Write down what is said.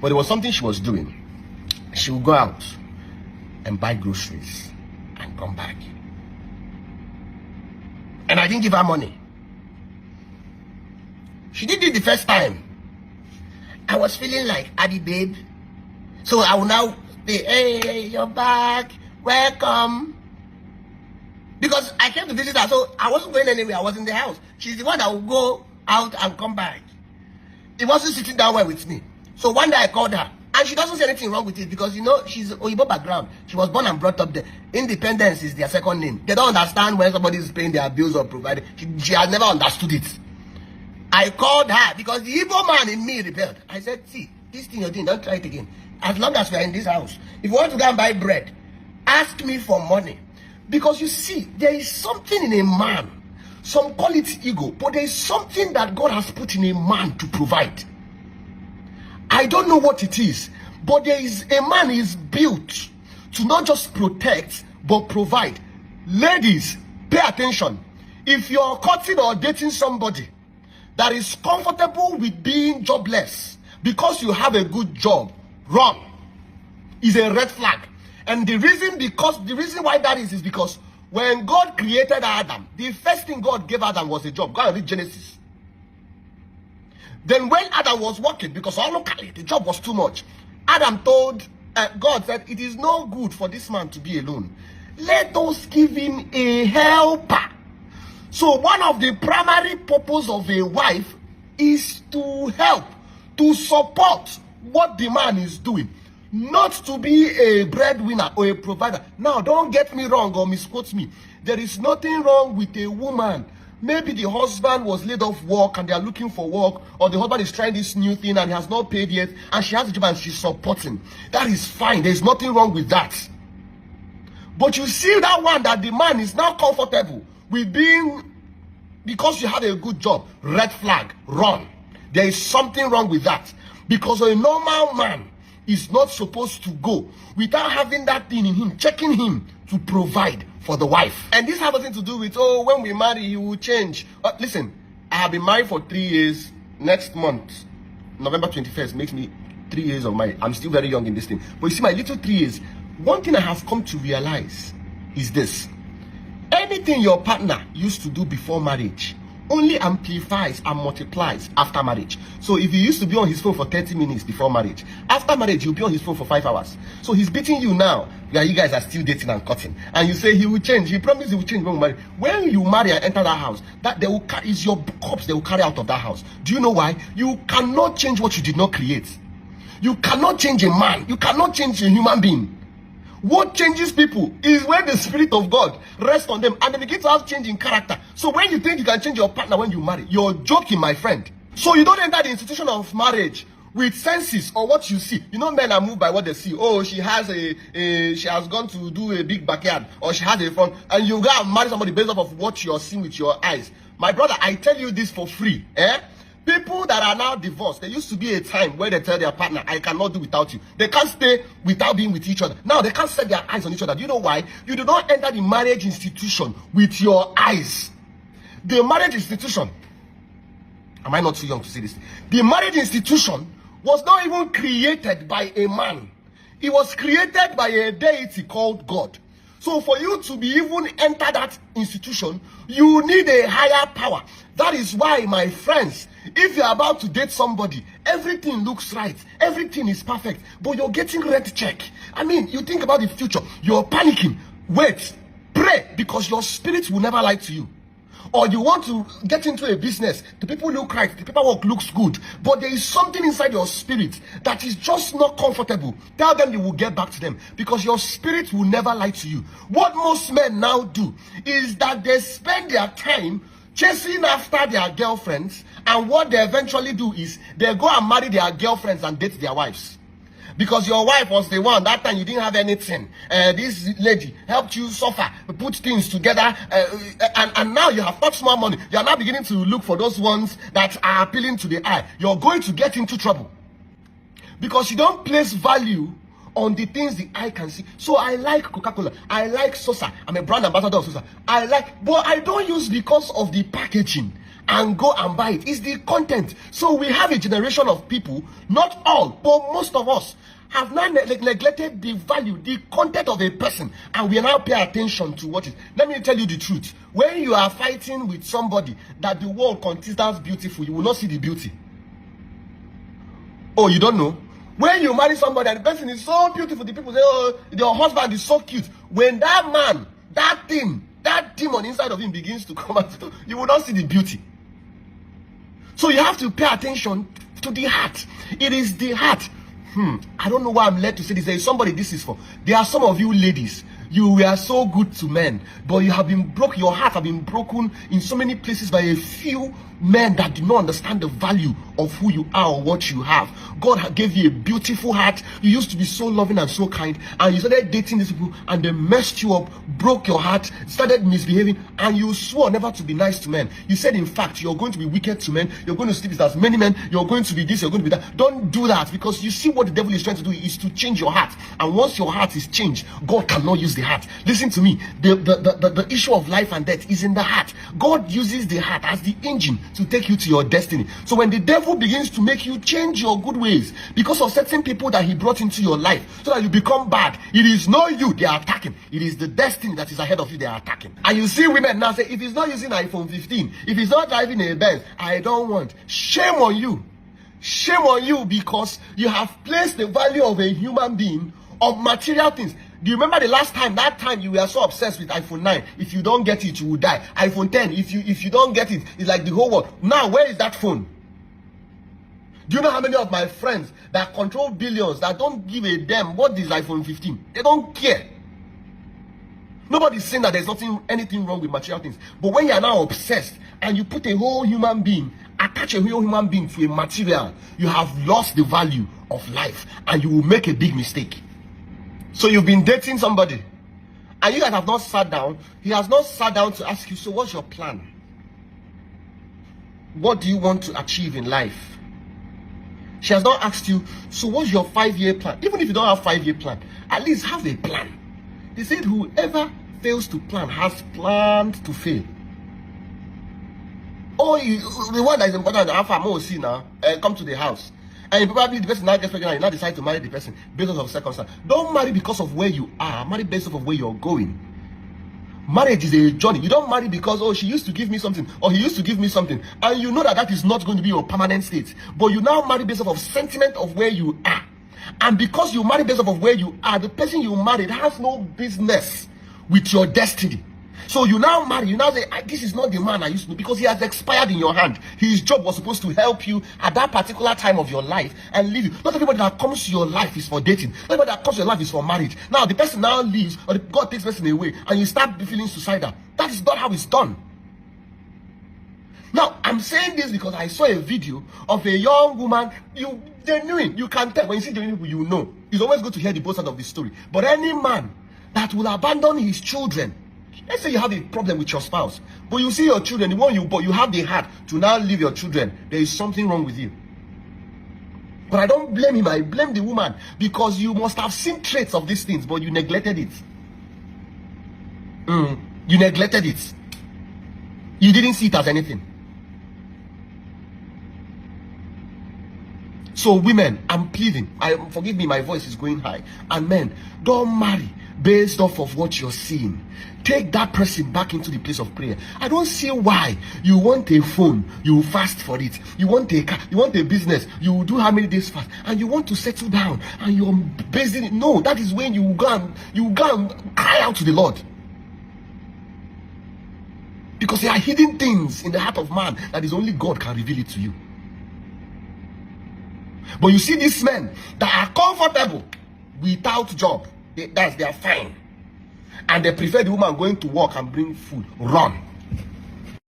But there was something she was doing. She would go out and buy groceries and come back. And I didn't give her money. She did it the first time. I was feeling like, Adi babe. So I will now say, hey, you're back. Welcome. Because I came to visit her, so I wasn't going anywhere. I was in the house. She's the one that will go out and come back. It wasn't sitting down well with me. So one day I called her. And she doesn't see anything wrong with it because, you know, she's Oyibo background. She was born and brought up there. Independence is their second name. They don't understand when somebody is paying their bills or providing. She has never understood it. I called her because the Igbo man in me rebelled. I said, see, this thing you're doing, don't try it again. As long as we're in this house, if you want to go and buy bread, ask me for money. Because you see, there is something in a man. Some call it ego, but there is something that God has put in a man to provide. I don't know what it is, but there is a man is built to not just protect, but provide. Ladies, pay attention. If you're courting or dating somebody that is comfortable with being jobless because you have a good job, run. Is a red flag. And the reason why that is because when God created Adam, the first thing God gave Adam was a job. Go and read Genesis. Then when Adam was working, because locally the job was too much, Adam told God said, it is no good for this man to be alone. Let us give him a helper. So one of the primary purpose of a wife is to help, to support what the man is doing, not to be a breadwinner or a provider. Now, don't get me wrong or misquote me. There is nothing wrong with a woman. Maybe the husband was laid off work and they are looking for work, or the husband is trying this new thing and he has not paid yet, and she has a job and she's supporting. That is fine. There is nothing wrong with that. But you see that one that the man is now comfortable with being, because you have a good job, red flag, run. There is something wrong with that. Because a normal man is not supposed to go without having that thing in him, checking him to provide for the wife. And this has nothing to do with, oh, when we marry, he will change. Listen, I have been married for 3 years. Next month, November 21st, makes me 3 years of marriage. I'm still very young in this thing. But you see, my little 3 years, one thing I have come to realize is this. Anything your partner used to do before marriage only amplifies and multiplies after marriage. So if he used to be on his phone for 30 minutes before marriage, after marriage he'll be on his phone for 5 hours. So he's beating you now. Yeah, you guys are still dating and cutting, and you say he will change. He promised he will change when we marry. When you marry and enter that house, that they will is your corpse they will carry out of that house. Do you know why? You cannot change what you did not create. You cannot change a man. You cannot change a human being. What changes people is when the Spirit of God rests on them and they begin to have change in character. So when you think you can change your partner when you marry, you're joking, my friend. So you don't enter the institution of marriage with senses or what you see. You know, men are moved by what they see. Oh, she has she has gone to do a big backyard, or she has a front, and you go and marry somebody based off of what you're seeing with your eyes. My brother, I tell you this for free. People that are now divorced, there used to be a time where they tell their partner, I cannot do without you. They can't stay without being with each other. Now they can't set their eyes on each other. Do you know why? You do not enter the marriage institution with your eyes. The marriage institution, am I not too young to say this? The marriage institution was not even created by a man. It was created by a deity called God. So for you to be even enter that institution, you need a higher power. That is why, my friends, if you're about to date somebody, everything looks right, everything is perfect, but you're getting red check. I mean, you think about the future, you're panicking. Wait, pray, because your spirit will never lie to you. Or you want to get into a business, the people look right, the paperwork looks good, but there is something inside your spirit that is just not comfortable. Tell them you will get back to them, because your spirit will never lie to you. What most men now do is that they spend their time chasing after their girlfriends, and what they eventually do is they go and marry their girlfriends and date their wives. Because your wife was the one, that time you didn't have anything. This lady helped you suffer, put things together, and now you have much more money. You are now beginning to look for those ones that are appealing to the eye. You're going to get into trouble. Because you don't place value on the things the eye can see. So I like Coca-Cola. I like Sosa. I'm a brand ambassador of Sosa. But I don't use because of the packaging. and go and buy it. It's the content. So we have a generation of people, not all, but most of us, have now neglected the value, the content of a person, and we now pay attention to what is. Let me tell you the truth. When you are fighting with somebody that the world considers beautiful, you will not see the beauty. Oh, you don't know? When you marry somebody and the person is so beautiful, the people say, oh, your husband is so cute. When that man, that thing, that demon inside of him begins to come out, you will not see the beauty. So you have to pay attention to the heart. It is the heart. I don't know why I'm led to say this. There is somebody this is for. There are some of you ladies, you were so good to men, but you have been broken. Your heart have been broken in so many places by a few men that do not understand the value of who you are or what you have. God gave you a beautiful heart. You used to be so loving and so kind, and you started dating these people and they messed you up, broke your heart, started misbehaving, and you swore never to be nice to men. You said, in fact, you're going to be wicked to men, you're going to sleep with as many men, you're going to be this, you're going to be that. Don't do that, because you see what the devil is trying to do is to change your heart. And once your heart is changed, God cannot use the heart. Listen to me. The issue of life and death is in the heart. God uses the heart as the engine to take you to your destiny. So when the devil begins to make you change your good ways because of certain people that he brought into your life so that you become bad, it is not you they are attacking. It is the destiny that is ahead of you they are attacking. And you see women now say, if he's not using iPhone 15, if he's not driving a Benz, I don't want. Shame on you. Shame on you, because you have placed the value of a human being on material things. Do you remember the last time, that time you were so obsessed with iPhone 9? If you don't get it, you will die. iPhone 10, if you don't get it, it's like the whole world. Now, where is that phone? Do you know how many of my friends that control billions that don't give a damn what is iPhone 15? They don't care. Nobody's saying that there's anything wrong with material things. But when you are now obsessed and you put a whole human being, attach a whole human being to a material, you have lost the value of life and you will make a big mistake. So you've been dating somebody and you guys have not sat down. He has not sat down to ask you, so what's your plan? What do you want to achieve in life? She has not asked you, so what's your 5-year plan? Even if you don't have 5-year plan, at least have a plan. They said whoever fails to plan has planned to fail. Oh, the one that is important, see now, come to the house. And probably the person now gets pregnant and you now decide to marry the person based on circumstance. Don't marry because of where you are. Marry based off of where you're going. Marriage is a journey. You don't marry because, oh, she used to give me something or he used to give me something. And you know that that is not going to be your permanent state. But you now marry based off of sentiment of where you are. And because you marry based off of where you are, the person you married has no business with your destiny. So you now marry, you now say, this is not the man I used to be, because he has expired in your hand. His job was supposed to help you at that particular time of your life and leave you. Not everybody that comes to your life is for dating. Not everybody that comes to your life is for marriage. Now the person now leaves, or God takes the person away, and you start feeling suicidal. That is not how it's done. Now, I'm saying this because I saw a video of a young woman. Genuine, you can tell. When you see genuine people, you know. It's always good to hear the both sides of the story. But any man that will abandon his children, let's say you have a problem with your spouse, but you see your children, the one you have the heart to now leave your children, there is something wrong with you. But I don't blame him, I blame the woman, because you must have seen traits of these things, but you neglected it. You neglected it. You didn't see it as anything. So women, I'm pleading. Forgive me, my voice is going high. And men, don't marry based off of what you're seeing. Take that person back into the place of prayer. I don't see why you want a phone, you fast for it. You want a car, you want a business, you do how many days fast, and you want to settle down and you're based in it. No, that is when you go and cry out to the Lord. Because there are hidden things in the heart of man that is only God can reveal it to you. But you see these men that are comfortable without job, they are fine, and they prefer the woman going to work and bring food. Run.